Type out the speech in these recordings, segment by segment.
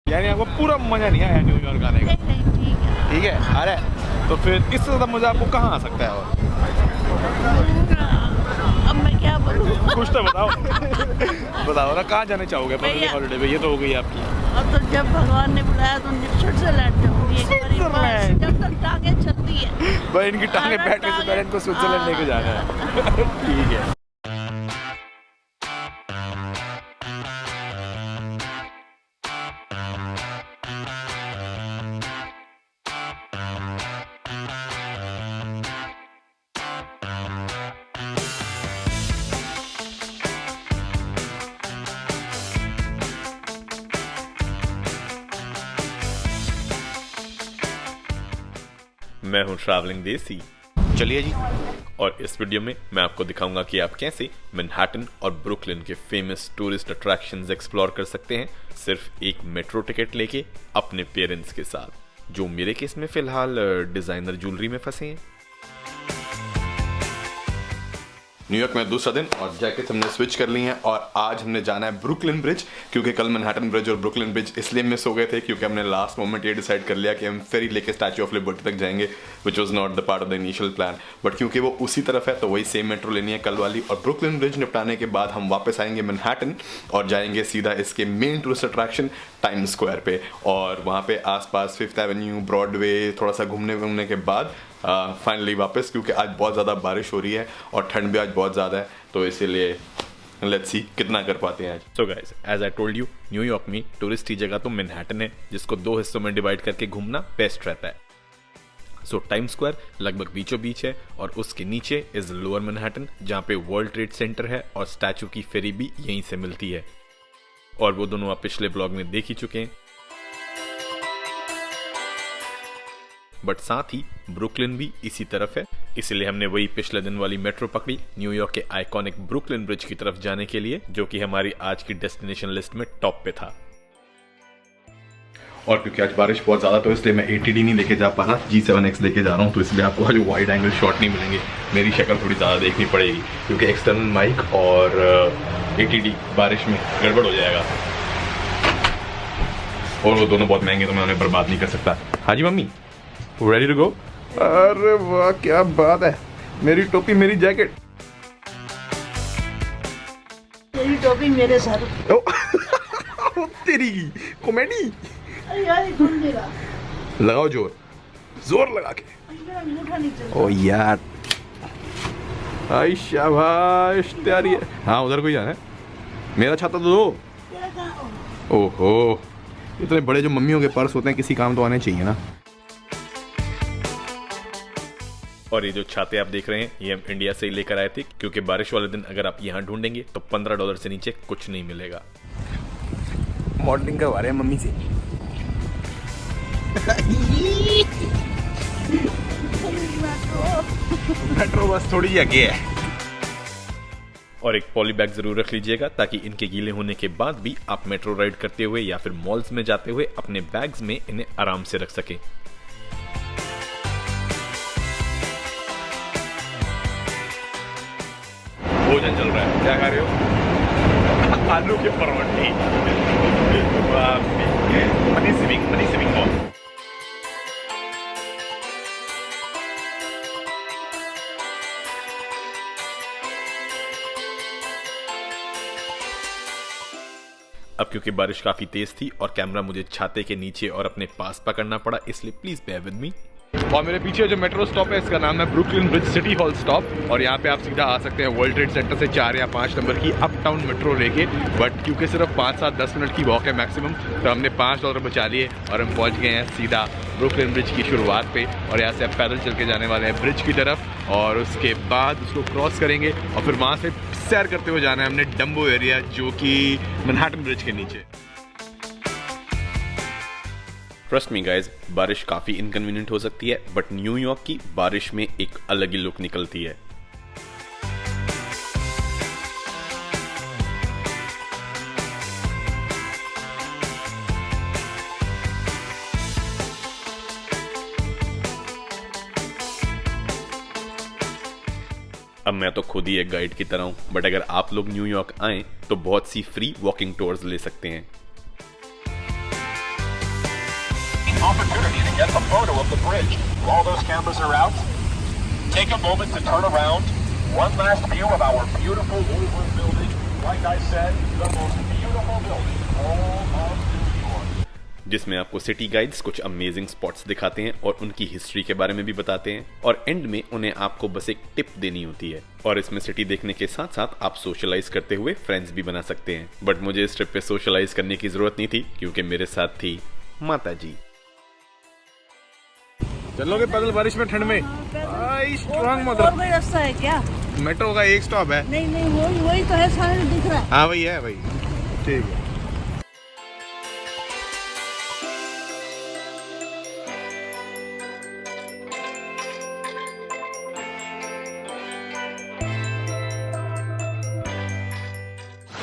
यानी आपको पूरा मजा नहीं आया न्यूयॉर्क आने का? ठीक है। अरे तो फिर इससे ज़्यादा मजा आपको कहाँ आ सकता है? और अब मैं क्या बोलूँ? कुछ तो बताओ। बताओ ना, कहाँ जाने चाहोगे पब्लिक हॉलीडे पे? ये तो हो गई आपकी। अब तो जब भगवान ने बुलाया तो स्विट्जरलैंड जाऊंगी एक बार, जब तक टांगें चलती है। भाई इनकी टांगें बैठने से पहले इनको स्विट्जरलैंड लेके जाना है। ठीक है। मैं हूं ट्रैवलिंग देसी। चलिए जी। और इस वीडियो में मैं आपको दिखाऊंगा कि आप कैसे मैनहट्टन और ब्रुकलिन के फेमस टूरिस्ट अट्रैक्शंस एक्सप्लोर कर सकते हैं सिर्फ एक मेट्रो टिकट लेके अपने पेरेंट्स के साथ, जो मेरे केस में फिलहाल डिजाइनर ज्वेलरी में फंसे हैं। न्यूयॉर्क में दूसरा दिन और जैकेट्स हमने स्विच कर ली हैं और आज हमने जाना है ब्रुकलिन ब्रिज, क्योंकि कल मैनहट्टन ब्रिज और ब्रुकलिन ब्रिज इसलिए मिस हो गए थे क्योंकि हमने लास्ट मोमेंट ये डिसाइड कर लिया कि हम फेरी लेके स्टैच्यू ऑफ लिबर्टी तक जाएंगे, which was not the part of the initial plan. But क्योंकि वो उसी तरफ है तो वही सेम मेट्रो लेनी है कल वाली, और ब्रुकलिन ब्रिज निपटाने के बाद हम वापस आएंगे मैनहट्टन और जाएंगे सीधा इसके main tourist attraction time square पे, और वहाँ पे आसपास फिफ्थ एवेन्यू, ब्रॉडवे थोड़ा सा घूमने के बाद फाइनली वापस, क्योंकि आज बहुत ज़्यादा बारिश हो रही है और ठंड भी आज बहुत ज़्यादा है, तो इसीलिए लेट्स सी कितना कर पाते हैं आज। So guys, as I told you, New York में टूरिस्ट की जगह तो मैनहट्टन है, जिसको दो हिस्सों में डिवाइड करके घूमना बेस्ट रहता है। सो टाइम स्क्वायर लगभग बीचों बीच है और उसके नीचे इज लोअर मैनहट्टन, जहाँ पे वर्ल्ड ट्रेड सेंटर है और स्टैच्यू की फेरी भी यहीं से मिलती है, और वो दोनों आप पिछले ब्लॉग में देख ही चुके हैं। बट साथ ही ब्रुकलिन भी इसी तरफ है, इसलिए हमने वही पिछले दिन वाली मेट्रो पकड़ी न्यूयॉर्क के आइकॉनिक ब्रुकलिन ब्रिज की तरफ जाने के लिए, जो कि हमारी आज की डेस्टिनेशन लिस्ट में टॉप पे था। और क्योंकि आज बारिश बहुत ज्यादा तो इसलिए मैं ATD नहीं लेके जा पा रहा, G7X लेके जा रहा हूँ, तो इसलिए आपको जो वाइड एंगल शॉट नहीं मिलेंगे, मेरी शक्ल थोड़ी ज्यादा देखनी पड़ेगी क्योंकि एक्सटर्नल माइक और ATD बारिश में गड़बड़ हो जाएगा, और वो दोनों बहुत महंगे तो मैं उन्हें बर्बाद नहीं कर सकता। हाँ जी मम्मी, रेडी टू गो? अरे वाह क्या बात है, मेरी टोपी मेरी जैकेट। तेरी टोपी मेरे सर। तेरी कॉमेडी। यार कौन दे रहा? लगाओ जोर, जोर लगा के। अंगूठा नहीं चलता। ओ यार, आई शाबाश तैयारी है। हाँ उधर कोई जाना है, मेरा छाता तो दो। तेरा कहाँ हो? ओहो, इतने बड़े जो मम्मियों के पर्स होते हैं किसी काम तो आने चाहिए ना। और ये जो छाते आप देख रहे हैं ये हम इंडिया से ही लेकर आए थे, क्योंकि बारिश वाले दिन अगर आप यहाँ ढूंढेंगे तो $15 से नीचे कुछ नहीं मिलेगा। मॉडलिंग करवा रहे हैं मम्मी से। मेट्रो बस थोड़ी आगे है। और एक पॉली बैग जरूर रख लीजिएगा ताकि इनके गीले होने के बाद भी आप मेट्रो राइड करते हुए या फिर मॉल्स में जाते हुए अपने बैग्स में इन्हें आराम से रख सकें। भोजन चल रहा है, क्या खा रहे हो? आलू के परोठे। मनी सिविंग मॉल। अब क्योंकि बारिश काफी तेज थी और कैमरा मुझे छाते के नीचे और अपने पास पकड़ना पड़ा, इसलिए प्लीज बेयर विद मी। और मेरे पीछे जो मेट्रो स्टॉप है इसका नाम है Brooklyn bridge city hall stop, और यहाँ पे आप सीधा आ सकते हैं वर्ल्ड ट्रेड सेंटर से 4 या 5 नंबर की अप टाउन मेट्रो लेके। बट क्योंकि सिर्फ 5, 7, 10 मिनट की वॉक है मैक्सिमम, तो हमने $5 बचा लिए और हम पहुँच गए हैं सीधा ब्रुकलिन ब्रिज की शुरुआत पे, और यहाँ से आप पैदल चल के जाने वाले हैं ब्रिज की तरफ, और उसके बाद उसको क्रॉस करेंगे और फिर वहाँ से सैर करते हुए जाना है हमने डम्बो एरिया, जो कि मैनहट्टन ब्रिज के नीचे। ट्रस्ट मी गाइज, बारिश काफी इनकन्वीनियंट हो सकती है, बट न्यूयॉर्क की बारिश में एक अलग ही लुक निकलती है। अब मैं तो खुद ही एक गाइड की तरह हूं, बट अगर आप लोग न्यूयॉर्क आएं तो बहुत सी फ्री वॉकिंग टूर्स ले सकते हैं। opportunity to get a photo of the bridge. While those cameras are out, take a moment to turn around. One last view of our beautiful Woolworth building. Like I said, the most beautiful building in all of New York. जिसमें आपको city guides कुछ amazing spots दिखाते हैं और उनकी history के बारे में भी बताते हैं और एंड में उन्हें आपको बस एक टिप देनी होती है। और इसमें सिटी देखने के साथ साथ आप सोशलाइज करते हुए फ्रेंड्स भी बना सकते हैं। बट मुझे इस ट्रिप पे सोशलाइज करने की जरूरत नहीं थी क्योंकि मेरे साथ थी माता जी। चलोगे पैदल बारिश में ठंड में? स्ट्रॉन्ग और कोई रास्ता है क्या? मेट्रो का एक स्टॉप है। नहीं वही तो है, सामने दिख रहा है। हाँ वही है भाई, ठीक है।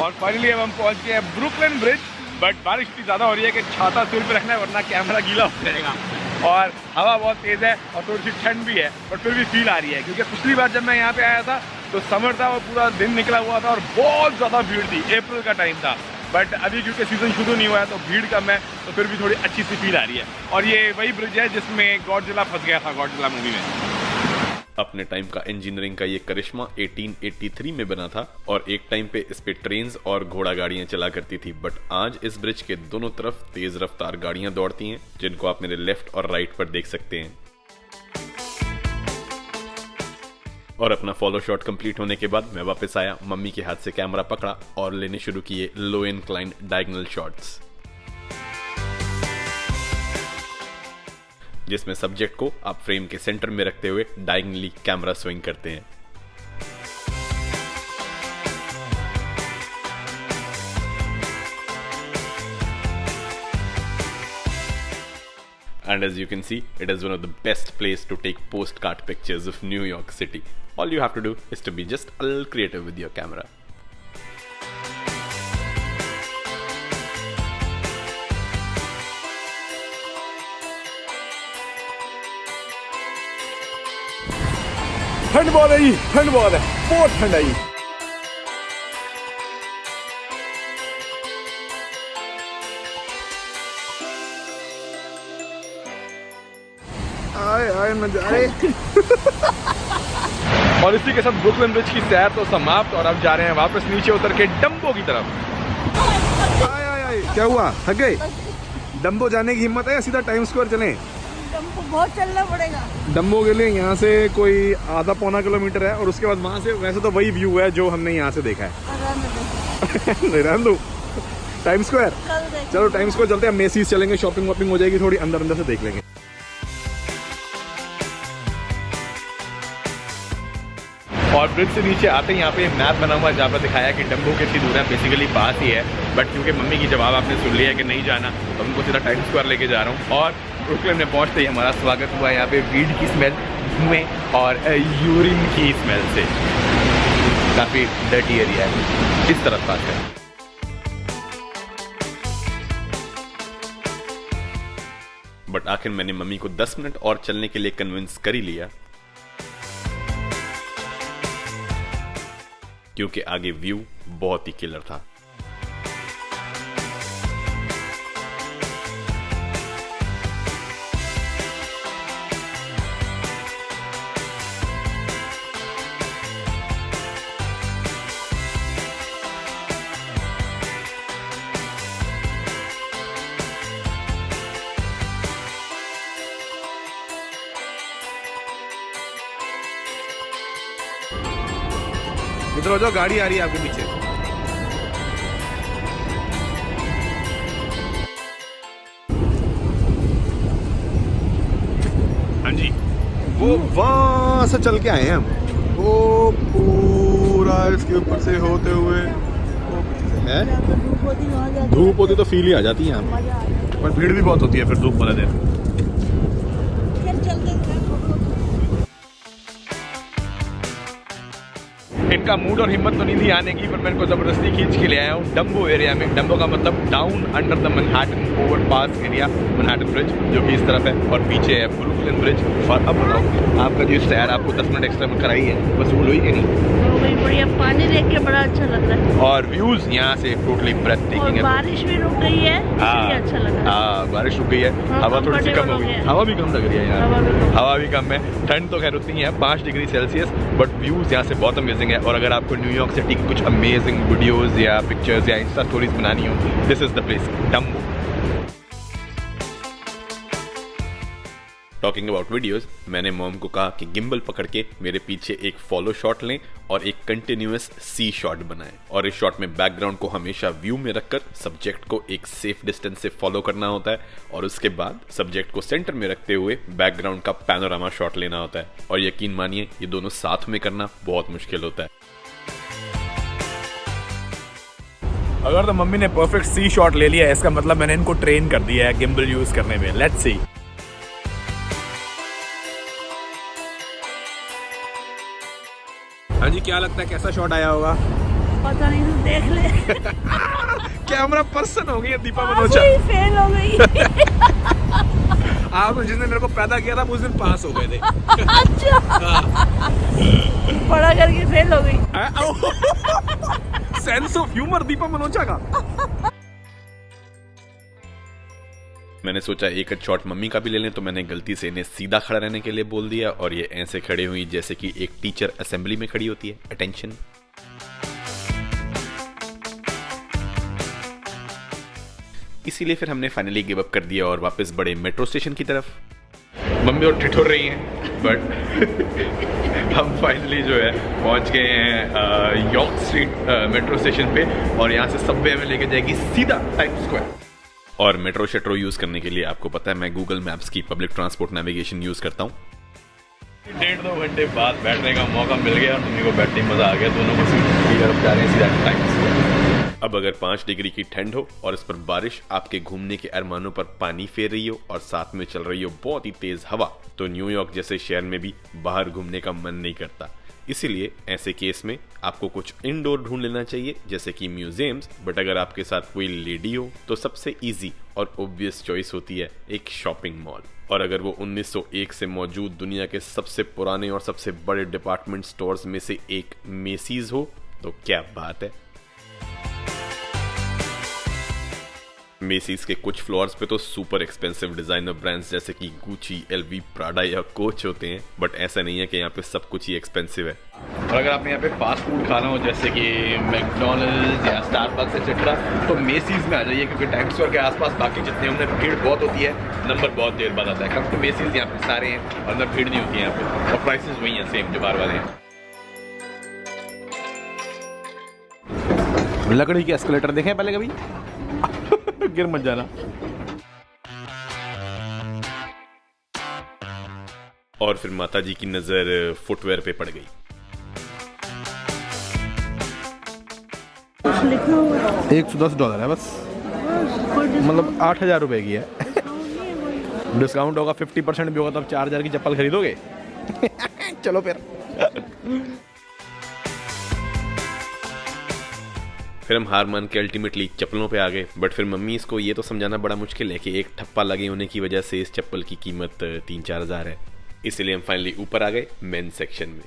और फाइनली अब हम पहुंच गए हैं ब्रुकलिन ब्रिज। बट बारिश इतनी ज़्यादा हो रही है कि छाता सिर पे रखना है वरना कैमरा गीला हो जाएगा। और हवा बहुत तेज़ है और थोड़ी सी ठंड भी है, बट फिर भी फील आ रही है क्योंकि पिछली बार जब मैं यहाँ पे आया था तो समर था और पूरा दिन निकला हुआ था और बहुत ज़्यादा भीड़ थी। अप्रैल का टाइम था, बट अभी क्योंकि सीज़न शुरू नहीं हुआ है तो भीड़ कम है, तो फिर भी थोड़ी अच्छी सी फील आ रही है। और ये वही ब्रिज है जिसमें गॉडजिला फंस गया था, गॉडजिला मूवी में। अपने टाइम का इंजीनियरिंग का ये करिश्मा 1883 में बना था और एक टाइम पे इस पे ट्रेन्स और घोड़ा गाड़ियां चला करती थी। बट आज इस ब्रिज के दोनों तरफ तेज रफ्तार गाड़ियां दौड़ती हैं जिनको आप मेरे लेफ्ट और राइट पर देख सकते हैं। और अपना फॉलो शॉट कंप्लीट होने के बाद मैं वापस आया, मम्मी के हाथ से कैमरा पकड़ा और लेने शुरू किए लो इंक्लाइंड डायगोनल शॉट्स, जिसमें सब्जेक्ट को आप फ्रेम के सेंटर में रखते हुए डायगोनली कैमरा स्विंग करते हैं। And as you can see, it is one of the best place to take postcard pictures of New York City. All you have to do is to be just a little creative with your camera. ठंड बहुत है जी, ठंड बहुत है, बहुत ठंड है जी। आए नजारे। और इसी के साथ ब्रुकलिन ब्रिज की सैर तो समाप्त और अब जा रहे हैं वापस नीचे उतर के डंबो की तरफ। आए क्या हुआ, थक गए? डंबो जाने की हिम्मत है या सीधा टाइम स्क्वायर चलें? हमको बहुत चलना पड़ेगा। डंबो के लिए यहाँ से कोई आधा पौना किलोमीटर है और उसके बाद वहाँ से वैसे तो वही व्यू है जो हमने यहाँ से देखा है। रहने दो, टाइम स्क्वायर। चलो टाइम स्क्वायर चलते हैं, मेसीज चलेंगे, शॉपिंग वॉपिंग हो जाएगी थोड़ी, अंदर अंदर से देख लेंगे। और ब्रिज से नीचे आते ही यहाँ पे मैप बना हुआ है जहाँ पर दिखाया कि डंबो कितनी दूर है, बेसिकली पास ही है। बट क्योंकि मम्मी की जवाब आपने सुन लिया है कि नहीं जाना, तो हमको सीधा टाइम स्क्वायर लेके जा रहा हूँ। और ब्रुकलिन में पहुँचते ही हमारा स्वागत हुआ यहाँ पे वीड की स्मेल, धुएं और यूरिन की स्मेल से। काफ़ी डर्टी एरिया है, इस तरफ पास है। बट आखिर मैंने मम्मी को 10 मिनट और चलने के लिए कन्विंस कर ही लिया क्योंकि आगे व्यू बहुत ही किलर था। इधर हो जाओ, गाड़ी आ रही है आपके पीछे। हाँ जी, वो वहां से चल के आए हैं हम, वो पूरा इसके ऊपर से होते हुए है। धूप होती तो फील ही आ जाती है यहाँ पे, पर भीड़ भी बहुत होती है फिर धूप वाले दिन। इनका मूड और हिम्मत तो नहीं थी आने की, पर मैं इनको ज़बरदस्ती खींच के ले आया हूँ डम्बो एरिया में। डम्बो का मतलब down under the Manhattan overpass area, Manhattan bridge जो कि इस तरफ है, और पीछे है ब्रुकलिन ब्रिज। और अब बताओ, आपका जो सैर आपको 10 मिनट एक्स्ट्रा में कराई है, वसूल हुई कि नहीं? बढ़िया, पानी देख के बड़ा अच्छा लग रहा है और व्यूज यहाँ से टोटली ब्रेथ टेकिंग है। बारिश भी रुक गई है, इसलिए अच्छा लग रहा है। हाँ, बारिश रुक गई है, हवा थोड़ी सी कम हो गई, हवा भी कम लग रही है यार, हवा भी कम है। ठंड तो खैर उतनी है 5 डिग्री सेल्सियस, बट व्यूज यहाँ से बहुत अमेजिंग है। और अगर आपको न्यूयॉर्क सिटी की कुछ अमेजिंग वीडियोस या पिक्चर्स या इंस्टा स्टोरीज बनानी हो, this is the place, Dumbo. Talking about videos, मैंने मॉम को कहा कि गिम्बल पकड़ के मेरे पीछे एक फॉलो शॉट लें और एक कंटिन्यूअस सी शॉट बनाएं, और इस शॉट में बैकग्राउंड को हमेशा व्यू में रखकर सब्जेक्ट को एक सेफ डिस्टेंस से फॉलो करना होता है, और उसके बाद सब्जेक्ट को सेंटर में रखते हुए बैकग्राउंड का पैनोरामा शॉट लेना होता है। और यकीन मानिए, ये दोनों साथ में करना बहुत मुश्किल होता है। अगर तो मम्मी ने परफेक्ट सी शॉट ले लिया है, इसका मतलब मैंने इनको ट्रेन कर दिया है गिम्बल यूज करने में। Let's see. हाँ जी, क्या लगता है कैसा शॉट आया होगा? पता नहीं, तू देख ले। कैमरा पर्सन हो गई है दीपा मनोचा। फेल हो गई। आप जिस दिन मेरे को पैदा किया था उस दिन पास हो गए थे। अच्छा, बड़ा करके फेल हो गई। Sense of humour Deepa Manocha का। मैंने सोचा एक शॉट मम्मी का भी ले लें, तो मैंने गलती से इन्हें सीधा खड़ा रहने के लिए बोल दिया, और ये ऐसे खड़े हुई जैसे कि एक टीचर असेंबली में खड़ी होती है। अटेंशन। इसीलिए फिर हमने फाइनली गिव अप कर दिया और वापस बढ़े मेट्रो स्टेशन की तरफ। मम्मी और ठिठुर रही हैं, बट हम फाइनली जो है पहुंच गए हैं यॉर्क स्ट्रीट मेट्रो स्टेशन पे, और यहाँ से सबवे हमें लेके जाएगी सीधा टाइम्स स्क्वायर। और मेट्रो शेट्रो यूज करने के लिए आपको पता है मैं गूगल मैप्स की पब्लिक ट्रांसपोर्ट नेविगेशन यूज करता हूँ। 1.5-2 घंटे बाद बैठने का मौका मिल गया और मम्मी को बैठने में मजा आ गया। दोनों को सीट जा रहे हैं सीधा टाइम्स। अब अगर 5 डिग्री की ठंड हो और इस पर बारिश आपके घूमने के अरमानों पर पानी फेर रही हो और साथ में चल रही हो बहुत ही तेज हवा, तो न्यूयॉर्क जैसे शहर में भी बाहर घूमने का मन नहीं करता। इसीलिए ऐसे केस में आपको कुछ इंडोर ढूंढ लेना चाहिए, जैसे कि म्यूजियम्स। बट अगर आपके साथ कोई लेडी हो तो सबसे इजी और ऑब्वियस चॉइस होती है एक शॉपिंग मॉल। और अगर वो 1901 से मौजूद दुनिया के सबसे पुराने और सबसे बड़े डिपार्टमेंट स्टोर्स में से एक मेसीज हो, तो क्या बात है। मेसीज के कुछ फ्लोर्स पे तो सुपर एक्सपेंसिव डिजाइनर ब्रांड्स जैसे कि गुची, एलवी, प्राडा या कोच होते हैं, बट ऐसा नहीं है कि यहाँ पे सब कुछ ही एक्सपेंसिव है। और अगर आपने यहाँ पे फास्ट फूड खाना हो जैसे कि मैकडॉनल्ड्स या स्टारबक्स एक्सेट्रा, तो मेसीज में आ जाइए, क्योंकि टाइम्स स्क्वायर के आसपास बाकी जितने उनमें भीड़ बहुत होती है, नंबर बहुत देर बाद आता है। कम तो मेसीज यहाँ पे सारे हैं, अंदर भीड़ नहीं होती है यहाँ पे, और प्राइसेस वही हैं सेम जो बार वाले हैं। लकड़ी के एस्केलेटर देखें पहले कभी? गिर मत जाना। और फिर माताजी की नजर फुटवेयर पे पड़ गई। $110 है बस, मतलब 8,000 रुपए की है। डिस्काउंट होगा, 50% भी होगा, तो अब 4,000 की चप्पल खरीदोगे? चलो फिर हम हार मान के अल्टीमेटली चप्पलों पे आ गए। बट फिर मम्मी इसको ये तो समझाना बड़ा मुश्किल है कि एक ठप्पा लगे होने की वजह से इस चप्पल की कीमत 3-4 हज़ार है। इसलिए हम फाइनली ऊपर आ गए मेन सेक्शन में।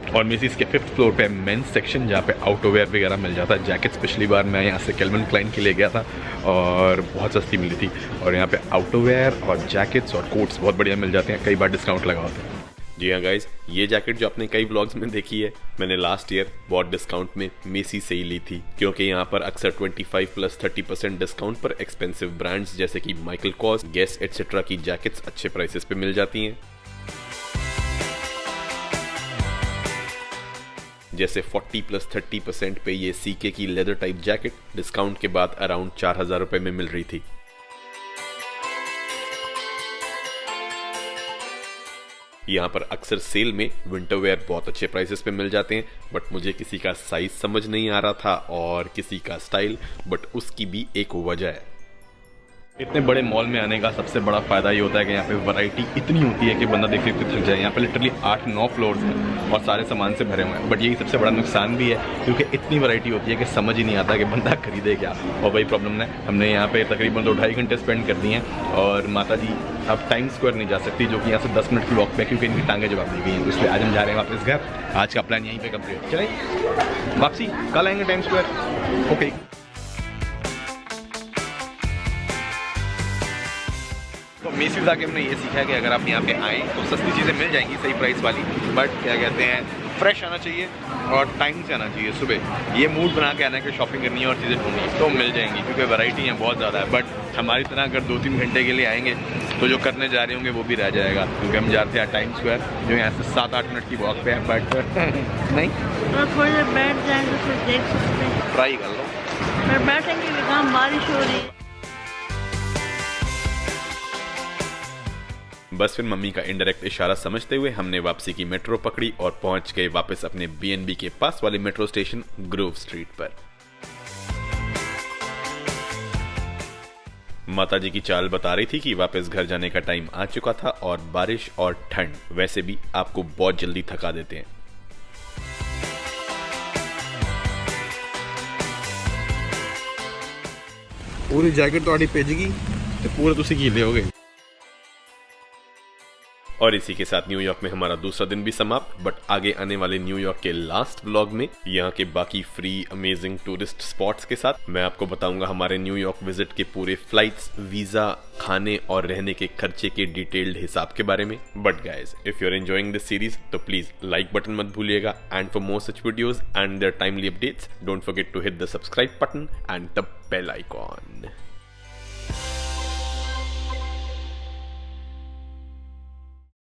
और मेसीज के 5th फ्लोर पे मेंस सेक्शन, जहाँ पे आउटरवेयर वगैरह मिल जाता है। जैकेट्स पिछली बार मैं यहाँ से कैल्विन क्लाइन के लिए गया था और बहुत सस्ती मिली थी, और यहाँ पे आउटरवेयर और जैकेट्स और कोट्स बहुत बढ़िया मिल जाते हैं, कई बार डिस्काउंट लगा होता है। जी हाँ गाइज, ये जैकेट जो आपने कई व्लॉग्स में देखी है, मैंने लास्ट ईयर बहुत डिस्काउंट में मेसी से ही ली थी, क्योंकि यहाँ पर अक्सर 25+30% डिस्काउंट पर एक्सपेंसिव ब्रांड्स जैसे कि माइकल कॉर्स, गेस एटसेट्रा की जैकेट्स अच्छे प्राइसेस पे मिल जाती हैं। जैसे 40+30% पे ये सीके की लेदर टाइप जैकेट डिस्काउंट के बाद अराउंड 4,000 रुपए में मिल रही थी। यहाँ पर अक्सर सेल में विंटर वेयर बहुत अच्छे प्राइसेस पे मिल जाते हैं, बट मुझे किसी का साइज समझ नहीं आ रहा था और किसी का स्टाइल, बट उसकी भी एक वजह है। इतने बड़े मॉल में आने का सबसे बड़ा फ़ायदा ये होता है कि यहाँ पे वैरायटी इतनी होती है कि बंदा देखते देखते थक जाए। यहाँ पे लिटरली 8-9 फ्लोर्स हैं और सारे सामान से भरे हुए हैं, बट यही सबसे बड़ा नुकसान भी है क्योंकि इतनी वैरायटी होती है कि समझ ही नहीं आता कि बंदा खरीदे क्या। और वही प्रॉब्लम है, हमने यहाँ पे तकरीबन 2-2.5 घंटे स्पेंड कर दिए हैं और माता जी अब टाइम स्क्वायर नहीं जा सकती, जो कि यहाँ से 10 मिनट की वॉक पे, क्योंकि इनकी टांगें जवाब दी गई हैं। इसलिए आज हम जा रहे हैं वापस घर। आज का प्लान यहीं पे कंप्लीट। चलिए वापसी कल आएंगे टाइम स्क्वायर। ओके। तो मेसीज आके हमने ये सीखा है कि अगर आप यहाँ पे आएँ तो सस्ती चीज़ें मिल जाएंगी सही प्राइस वाली, बट क्या कहते हैं फ्रेश आना चाहिए और टाइम से आना चाहिए। सुबह ये मूड बना के आना है कि शॉपिंग करनी है और चीज़ें ढूंढनी है तो मिल जाएंगी, क्योंकि वैरायटी है बहुत ज़्यादा है। बट हमारी तरह अगर 2-3 घंटे के लिए आएंगे तो जो करने जा रहे होंगे वो भी रह जाएगा, क्योंकि हम जाते हैं टाइम स्क्वायर जो यहाँ से 7-8 मिनट की वॉक पे है। बट नहीं तो थोड़ी देर बैठ जाएंगे तो फिर देख सकते हैं। ट्राई कर लो। फिर बैठेंगे भी कहाँ, बारिश हो रही है। बस फिर मम्मी का इनडायरेक्ट इशारा समझते हुए हमने वापसी की मेट्रो पकड़ी और पहुंच गए वापस अपने BNB के पास वाले मेट्रो स्टेशन ग्रोव स्ट्रीट पर। माता जी की चाल बता रही थी कि वापस घर जाने का टाइम आ चुका था और बारिश और ठंड वैसे भी आपको बहुत जल्दी थका देते हैं। पूरी जैकेट तो भेजेगी तो पूरे तुसी गीले हो गए। और इसी के साथ न्यूयॉर्क में हमारा दूसरा दिन भी समाप्त, बट आगे आने वाले न्यूयॉर्क के लास्ट व्लॉग में यहाँ के बाकी फ्री अमेजिंग टूरिस्ट स्पॉट्स के साथ मैं आपको बताऊंगा हमारे न्यूयॉर्क विजिट के पूरे फ्लाइट्स, वीजा, खाने और रहने के खर्चे के डिटेल्ड हिसाब के बारे में। But guys, if you are enjoying this series तो प्लीज लाइक बटन मत भूलिएगा, and for more such videos and their timely updates don't forget to hit the subscribe button and the bell icon.